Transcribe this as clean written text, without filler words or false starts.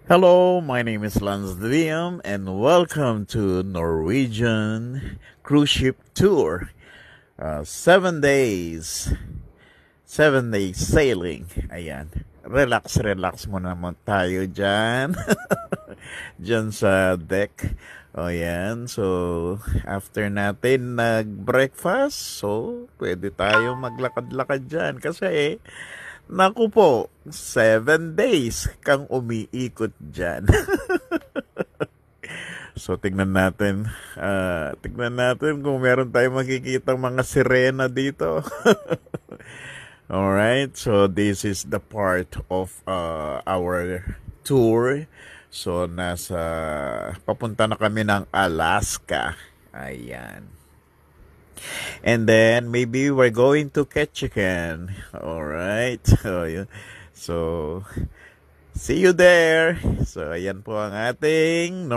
Hello, my name is Lance Liam and welcome to Norwegian Cruise Ship Tour. 7 days. 7 days sailing. Ayan. Relax, relax muna naman tayo dyan. Dyan sa deck. O yan. So, after natin nag-breakfast, so, pwede tayo maglakad-lakad dyan. Kasi, naku po, 7 days kang umiikot dyan. So, tignan natin kung meron tayong makikitang mga sirena dito. Alright, so this is the part of our tour. So, papunta na kami ng Alaska. Ayan. And then, maybe we're going to Ketchikan. Alright. So, yun. So, see you there. So, ayan po ang ating